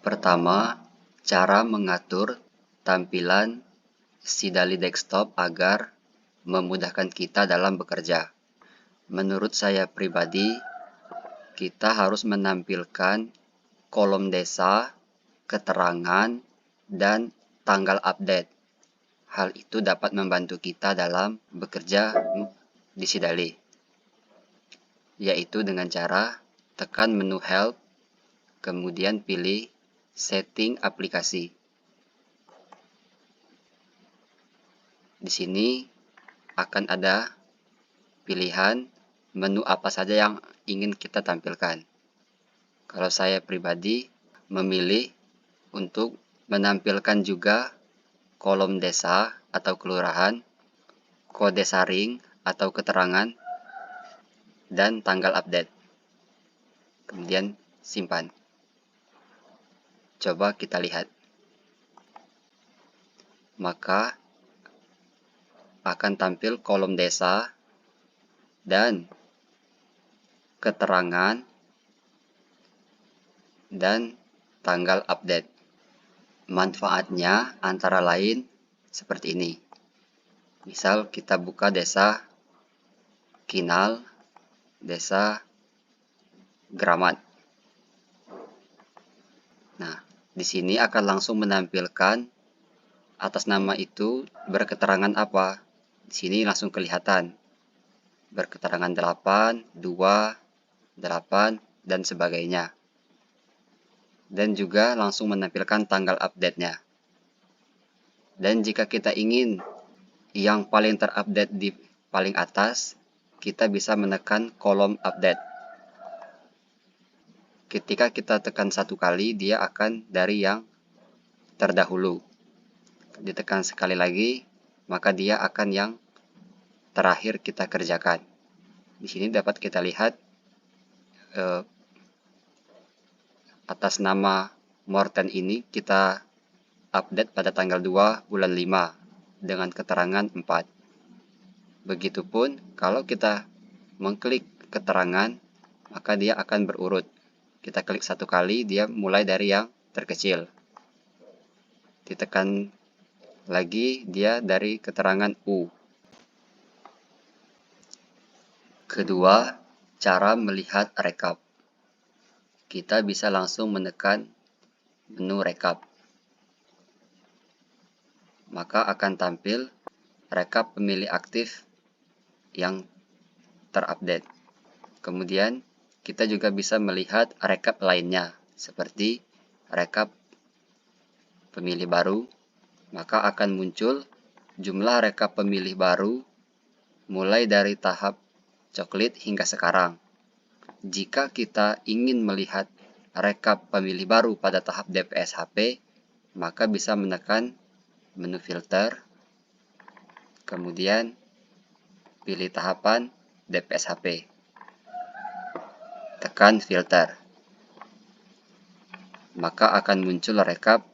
Pertama, cara mengatur tampilan Sidali desktop agar memudahkan kita dalam bekerja. Menurut saya pribadi, kita harus menampilkan kolom desa, keterangan, dan tanggal update. Hal itu dapat membantu kita dalam bekerja di Sidali, yaitu dengan cara tekan menu Help, kemudian pilih Setting aplikasi. Di sini akan ada pilihan menu apa saja yang ingin kita tampilkan. Kalau saya pribadi memilih untuk menampilkan juga kolom desa atau kelurahan, kode saring atau keterangan, dan tanggal update. Kemudian simpan. Coba kita lihat. Maka akan tampil kolom desa dan keterangan dan tanggal update. Manfaatnya antara lain seperti ini. Misal kita buka desa Kinal, desa Gramat. Nah, di sini akan langsung menampilkan atas nama itu berketerangan apa. Di sini langsung kelihatan. Berketerangan 8, 2, 8, dan sebagainya. Dan juga langsung menampilkan tanggal update-nya. Dan jika kita ingin yang paling terupdate di paling atas, kita bisa menekan kolom update. Ketika kita tekan satu kali, dia akan dari yang terdahulu. Ditekan sekali lagi, maka dia akan yang terakhir kita kerjakan. Di sini dapat kita lihat atas nama Morten ini kita update pada tanggal 2 bulan 5 dengan keterangan 4. Begitupun kalau kita mengklik keterangan, maka dia akan berurut. Kita klik satu kali, dia mulai dari yang terkecil. Ditekan lagi, dia dari keterangan U. Kedua, cara melihat rekap. Kita bisa langsung menekan menu rekap. Maka akan tampil rekap pemilih aktif yang terupdate. Kemudian, kita juga bisa melihat rekap lainnya, seperti rekap pemilih baru. Maka akan muncul jumlah rekap pemilih baru mulai dari tahap coklat hingga sekarang. Jika kita ingin melihat rekap pemilih baru pada tahap DPS HP, maka bisa menekan menu filter, kemudian pilih tahapan DPS HP. Tekan filter. Maka akan muncul rekap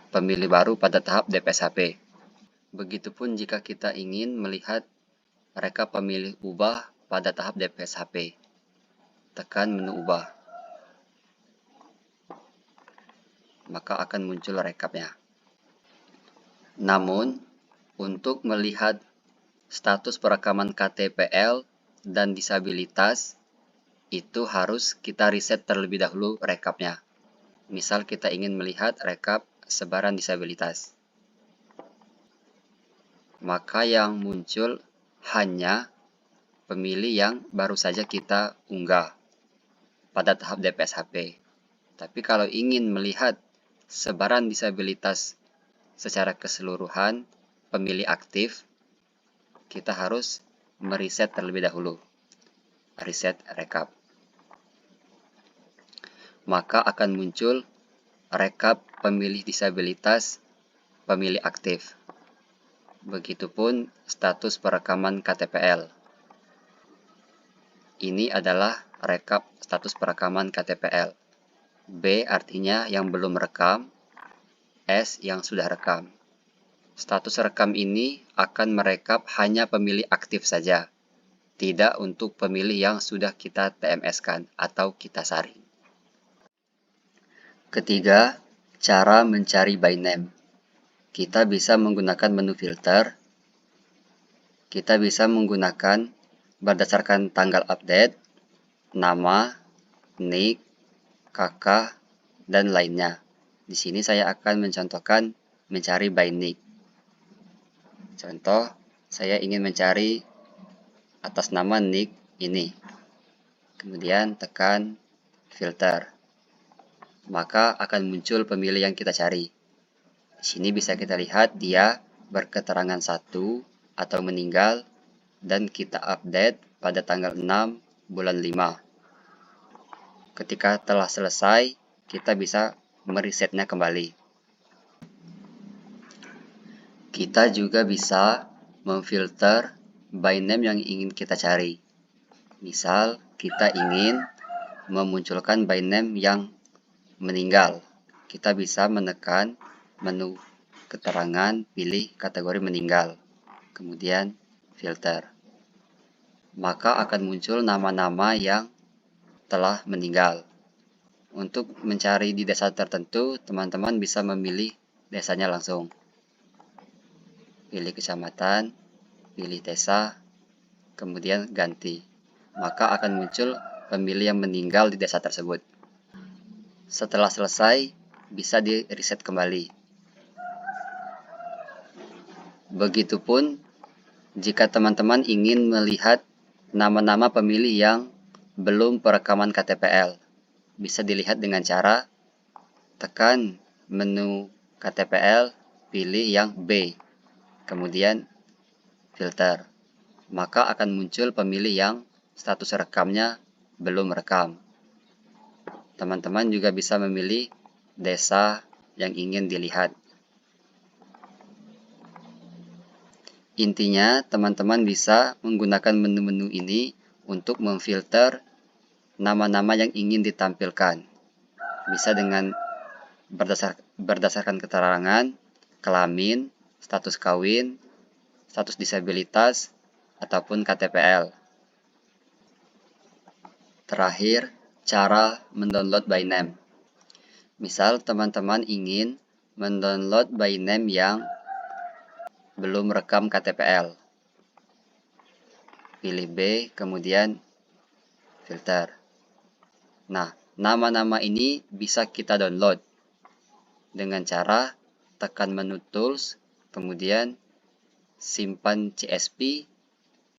pemilih baru pada tahap DPS HP. Begitupun jika kita ingin melihat rekap pemilih ubah pada tahap DPS HP. Tekan menu ubah. Maka akan muncul rekapnya. Namun, untuk melihat status perekaman KTPL dan disabilitas, itu harus kita riset terlebih dahulu rekapnya. Misal kita ingin melihat rekap sebaran disabilitas. Maka yang muncul hanya pemilih yang baru saja kita unggah pada tahap DPS HP. Tapi kalau ingin melihat sebaran disabilitas secara keseluruhan pemilih aktif, kita harus meriset terlebih dahulu. Reset rekap. Maka akan muncul rekap pemilih disabilitas pemilih aktif. Begitupun status perekaman KTPL. Ini adalah rekap status perekaman KTPL. B artinya yang belum rekam, S yang sudah rekam. Status rekam ini akan merekap hanya pemilih aktif saja, tidak untuk pemilih yang sudah kita TMS-kan atau kita saring. Ketiga, cara mencari by name. Kita bisa menggunakan menu filter. Kita bisa menggunakan berdasarkan tanggal update, nama, nick, kakak, dan lainnya. Di sini saya akan mencontohkan mencari by nick. Contoh, saya ingin mencari atas nama nick ini. Kemudian tekan filter. Maka akan muncul pemilih yang kita cari. Di sini bisa kita lihat dia berketerangan 1 atau meninggal dan kita update pada tanggal 6 bulan 5. Ketika telah selesai, kita bisa meresetnya kembali. Kita juga bisa memfilter by name yang ingin kita cari. Misal, kita ingin memunculkan by name yang meninggal. Kita bisa menekan menu keterangan, pilih kategori meninggal, kemudian filter. Maka akan muncul nama-nama yang telah meninggal. Untuk mencari di desa tertentu, teman-teman bisa memilih desanya langsung. Pilih kecamatan, pilih desa, kemudian ganti. Maka akan muncul pemilih yang meninggal di desa tersebut. Setelah selesai, bisa di-reset kembali. Begitupun jika teman-teman ingin melihat nama-nama pemilih yang belum perekaman KTPL. Bisa dilihat dengan cara tekan menu KTPL, pilih yang B, kemudian filter. Maka akan muncul pemilih yang status rekamnya belum rekam. Teman-teman juga bisa memilih desa yang ingin dilihat. Intinya, teman-teman bisa menggunakan menu-menu ini untuk memfilter nama-nama yang ingin ditampilkan. Bisa dengan berdasarkan keterangan, kelamin, status kawin, status disabilitas, ataupun KTPL. Terakhir, cara mendownload by name. Misal teman-teman ingin mendownload by name yang belum rekam KTPL. Pilih B, kemudian filter. Nah, nama-nama ini bisa kita download dengan cara tekan menu tools, kemudian simpan CSV,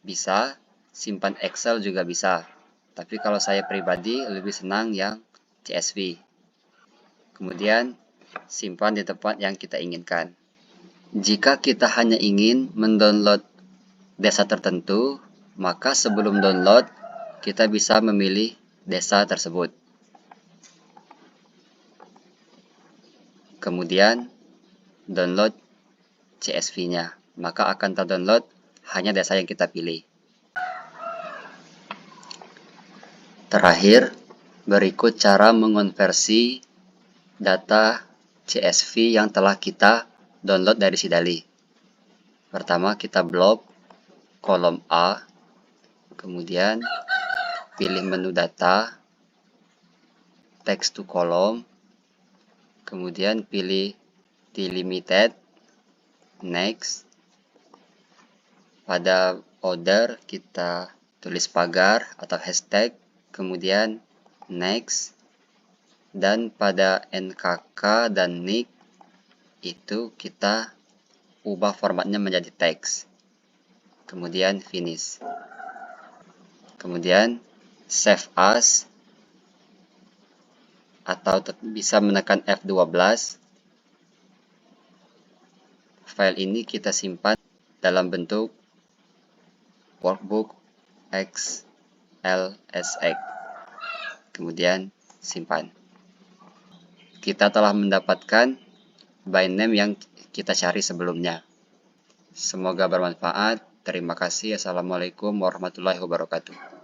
bisa, simpan Excel juga bisa. Tapi kalau saya pribadi lebih senang yang CSV. Kemudian simpan di tempat yang kita inginkan. Jika kita hanya ingin mendownload desa tertentu, maka sebelum download kita bisa memilih desa tersebut. Kemudian download CSV-nya, maka akan terdownload hanya desa yang kita pilih. Terakhir, berikut cara mengonversi data CSV yang telah kita download dari Sidali. Pertama, kita blok kolom A, kemudian pilih menu data, text to column, kemudian pilih delimited, next. Pada order kita tulis pagar atau hashtag, kemudian next, dan pada NKK dan nick itu kita ubah formatnya menjadi teks, kemudian finish, kemudian save as, atau bisa menekan F12. File ini kita simpan dalam bentuk workbook XLSX, kemudian simpan. Kita telah mendapatkan by name yang kita cari sebelumnya. Semoga bermanfaat. Terima kasih. Assalamualaikum warahmatullahi wabarakatuh.